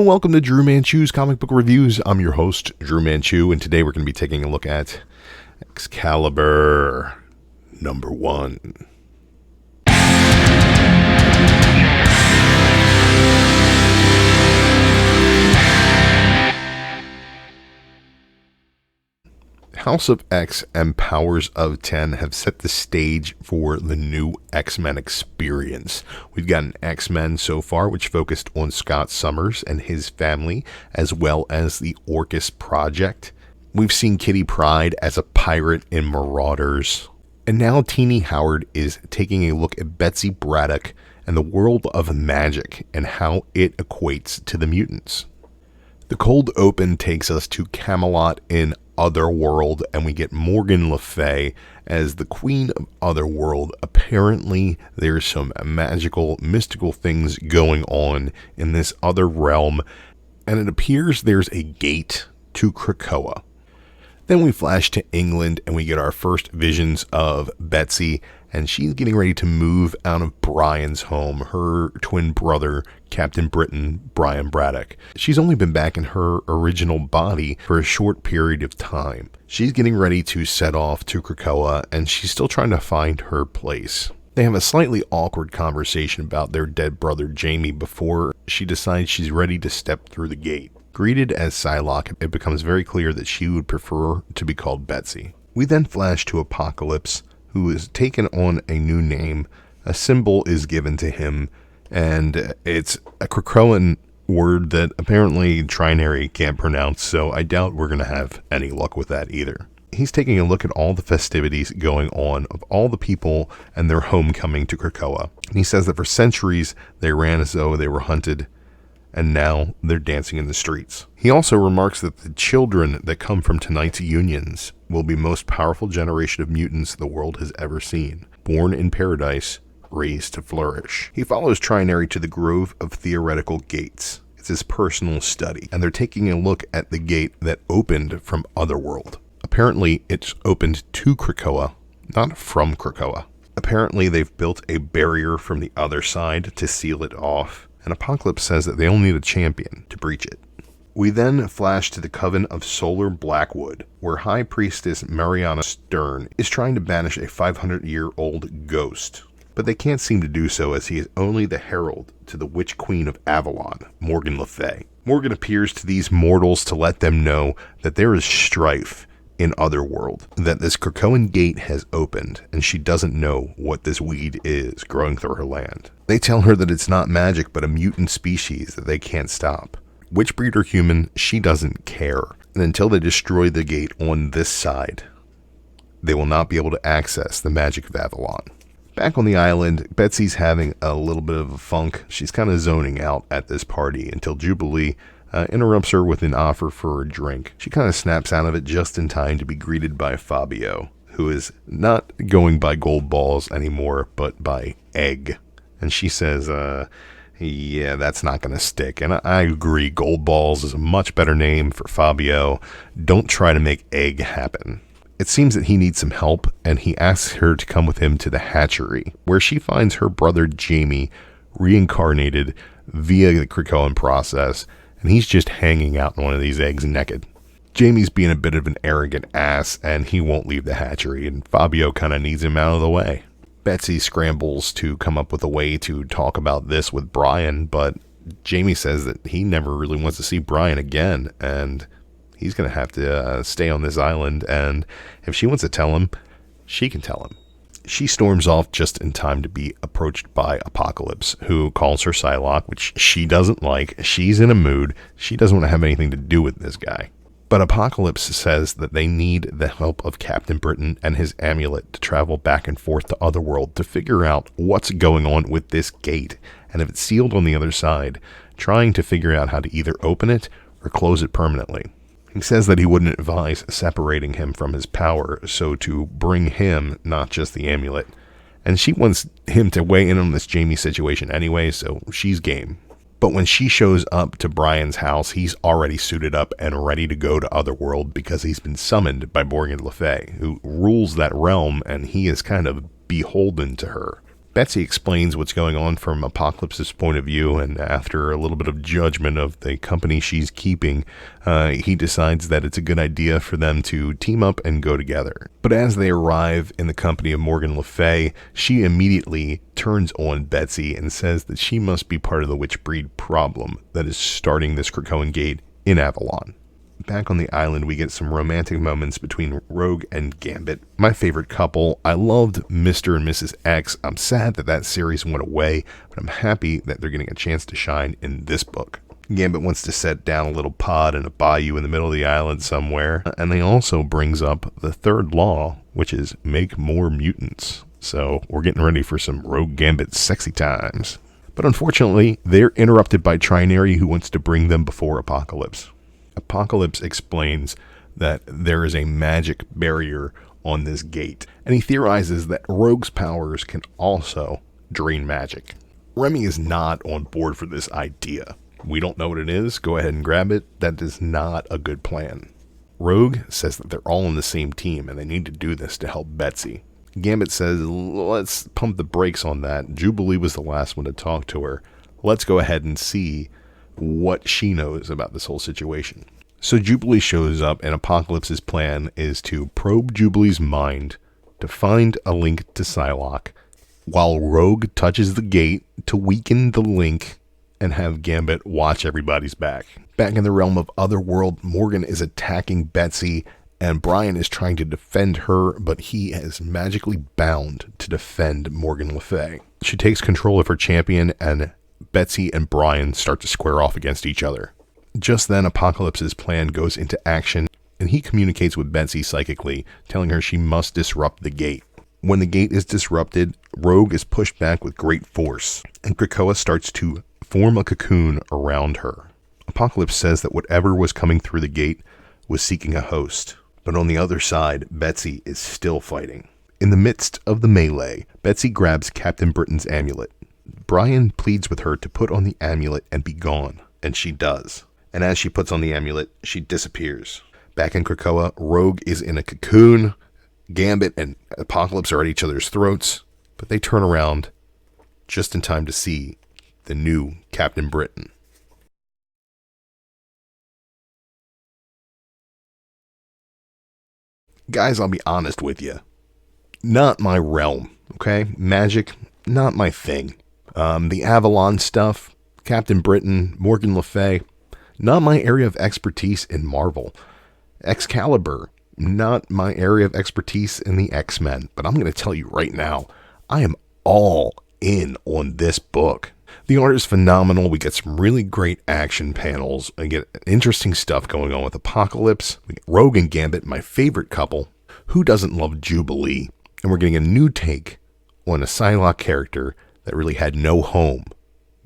and welcome to Drew Manchu's Comic Book Reviews. I'm your host, Drew Manchu, and today we're going to be taking a look at Excalibur #1. House of X and Powers of 10 have set the stage for the new X-Men experience. We've got an X-Men so far, which focused on Scott Summers and his family, as well as the Orcus Project. We've seen Kitty Pryde as a pirate in Marauders. And now Teenie Howard is taking a look at Betsy Braddock and the world of magic and how it equates to the mutants. The cold open takes us to Camelot in Otherworld, and we get Morgan Le Fay as the Queen of Otherworld. Apparently, there's some magical, mystical things going on in this other realm, and it appears there's a gate to Krakoa. Then we flash to England, and we get our first visions of Betsy, and she's getting ready to move out of Brian's home, her twin brother, Captain Britain, Brian Braddock. She's only been back in her original body for a short period of time. She's getting ready to set off to Krakoa, and she's still trying to find her place. They have a slightly awkward conversation about their dead brother Jamie before she decides she's ready to step through the gate. Greeted as Psylocke, it becomes very clear that she would prefer to be called Betsy. We then flash to Apocalypse, who is taken on a new name. A symbol is given to him, and it's a Krakoan word that apparently Trinary can't pronounce, so I doubt we're going to have any luck with that either. He's taking a look at all the festivities going on of all the people and their homecoming to Krakoa. And he says that for centuries they ran as though they were hunted, and now they're dancing in the streets. He also remarks that the children that come from tonight's unions will be most powerful generation of mutants the world has ever seen, born in paradise, raised to flourish. He follows Trinary to the Grove of Theoretical Gates. It's his personal study, and they're taking a look at the gate that opened from Otherworld. Apparently, it's opened to Krakoa, not from Krakoa. Apparently, they've built a barrier from the other side to seal it off, and Apocalypse says that they only need a champion to breach it. We then flash to the Coven of Solar Blackwood, where High Priestess Mariana Stern is trying to banish a 500-year-old ghost. But they can't seem to do so, as he is only the herald to the Witch Queen of Avalon, Morgan Le Fay. Morgan appears to these mortals to let them know that there is strife in Otherworld, that this Krakoan gate has opened, and she doesn't know what this weed is growing through her land. They tell her that it's not magic, but a mutant species that they can't stop. Witch breed or human, she doesn't care. And until they destroy the gate on this side, they will not be able to access the magic of Avalon. Back on the island, Betsy's having a little bit of a funk. She's kind of zoning out at this party until Jubilee interrupts her with an offer for a drink. She kind of snaps out of it just in time to be greeted by Fabio, who is not going by gold balls anymore, but by egg. And she says, yeah, that's not going to stick. And I agree, gold balls is a much better name for Fabio. Don't try to make egg happen. It seems that he needs some help, and he asks her to come with him to the hatchery, where she finds her brother Jamie reincarnated via the Krakoan process, and he's just hanging out in one of these eggs naked. Jamie's being a bit of an arrogant ass, and he won't leave the hatchery, and Fabio kind of needs him out of the way. Betsy scrambles to come up with a way to talk about this with Brian, but Jamie says that he never really wants to see Brian again, and he's going to have to stay on this island, and if she wants to tell him, she can tell him. She storms off just in time to be approached by Apocalypse, who calls her Psylocke, which she doesn't like. She's in a mood. She doesn't want to have anything to do with this guy. But Apocalypse says that they need the help of Captain Britain and his amulet to travel back and forth to Otherworld to figure out what's going on with this gate, and if it's sealed on the other side, trying to figure out how to either open it or close it permanently. He says that he wouldn't advise separating him from his power, so to bring him, not just the amulet. And she wants him to weigh in on this Jamie situation anyway, so she's game. But when she shows up to Brian's house, he's already suited up and ready to go to Otherworld because he's been summoned by Morgan Le Fay, who rules that realm, and he is kind of beholden to her. Betsy explains what's going on from Apocalypse's point of view, and after a little bit of judgment of the company she's keeping, he decides that it's a good idea for them to team up and go together. But as they arrive in the company of Morgan Le Fay, she immediately turns on Betsy and says that she must be part of the witchbreed problem that is starting this Krakoan gate in Avalon. Back on the island, we get some romantic moments between Rogue and Gambit, my favorite couple. I loved Mr. and Mrs. X. I'm sad that that series went away, but I'm happy that they're getting a chance to shine in this book. Gambit wants to set down a little pod in a bayou in the middle of the island somewhere, and they also brings up the third law, which is make more mutants. So we're getting ready for some Rogue Gambit sexy times. But unfortunately, they're interrupted by Trinary, who wants to bring them before Apocalypse. Apocalypse explains that there is a magic barrier on this gate, and he theorizes that Rogue's powers can also drain magic. Remy is not on board for this idea. We don't know what it is. Go ahead and grab it. That is not a good plan. Rogue says that they're all on the same team, and they need to do this to help Betsy. Gambit says, let's pump the brakes on that. Jubilee was the last one to talk to her. Let's go ahead and see what she knows about this whole situation. So Jubilee shows up, and Apocalypse's plan is to probe Jubilee's mind to find a link to Psylocke, while Rogue touches the gate to weaken the link and have Gambit watch everybody's back. Back in the realm of Otherworld, Morgan is attacking Betsy, and Brian is trying to defend her, but he is magically bound to defend Morgan Le Fay. She takes control of her champion, and Betsy and Brian start to square off against each other. Just then, Apocalypse's plan goes into action, and he communicates with Betsy psychically, telling her she must disrupt the gate. When the gate is disrupted, Rogue is pushed back with great force, and Krakoa starts to form a cocoon around her. Apocalypse says that whatever was coming through the gate was seeking a host, but on the other side, Betsy is still fighting. In the midst of the melee, Betsy grabs Captain Britain's amulet. Brian pleads with her to put on the amulet and be gone, and she does. And as she puts on the amulet, she disappears. Back in Krakoa, Rogue is in a cocoon. Gambit and Apocalypse are at each other's throats, but they turn around just in time to see the new Captain Britain. Guys, I'll be honest with you. Not my realm, okay? Magic, not my thing. The Avalon stuff, Captain Britain, Morgan Le Fay, not my area of expertise in Marvel. Excalibur, not my area of expertise in the X-Men. But I'm going to tell you right now, I am all in on this book. The art is phenomenal. We get some really great action panels. I get interesting stuff going on with Apocalypse. We get Rogue and Gambit, my favorite couple. Who doesn't love Jubilee? And we're getting a new take on a Psylocke character that really had no home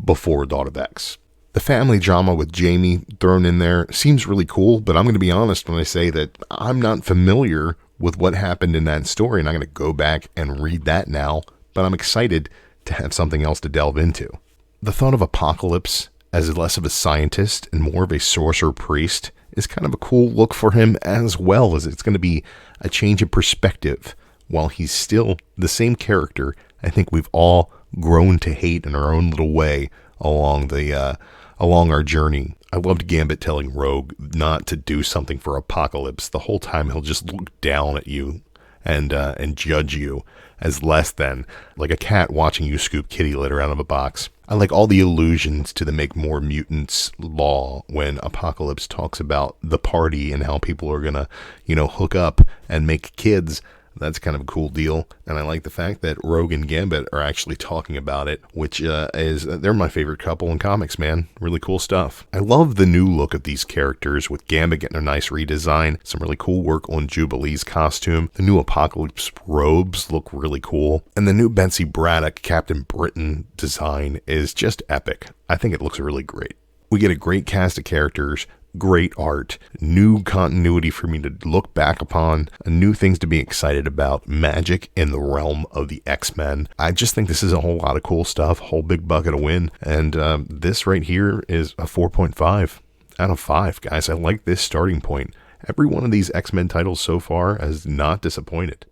before Dawn of X. The family drama with Jamie thrown in there seems really cool, but I'm going to be honest when I say that I'm not familiar with what happened in that story, and I'm going to go back and read that now, but I'm excited to have something else to delve into. The thought of Apocalypse as less of a scientist and more of a sorcerer priest is kind of a cool look for him, as well as it's going to be a change of perspective. While he's still the same character, I think we've all grown to hate in our own little way along our journey. I loved Gambit telling Rogue not to do something for Apocalypse. The whole time he'll just look down at you and judge you as less than, like a cat watching you scoop kitty litter out of a box. I like all the allusions to the Make More Mutants law when Apocalypse talks about the party and how people are gonna, hook up and make kids. That's kind of a cool deal, and I like the fact that Rogue and Gambit are actually talking about it, which they're my favorite couple in comics, man. Really cool stuff. I love the new look of these characters, with Gambit getting a nice redesign, some really cool work on Jubilee's costume. The new Apocalypse robes look really cool, and the new Betsy Braddock Captain Britain design is just epic. I think it looks really great. We get a great cast of characters, great art, new continuity for me to look back upon, new things to be excited about, magic in the realm of the X-Men. I just think this is a whole lot of cool stuff, whole big bucket of win, and this right here is a 4.5 out of 5, guys. I like this starting point. Every one of these X-Men titles so far has not disappointed.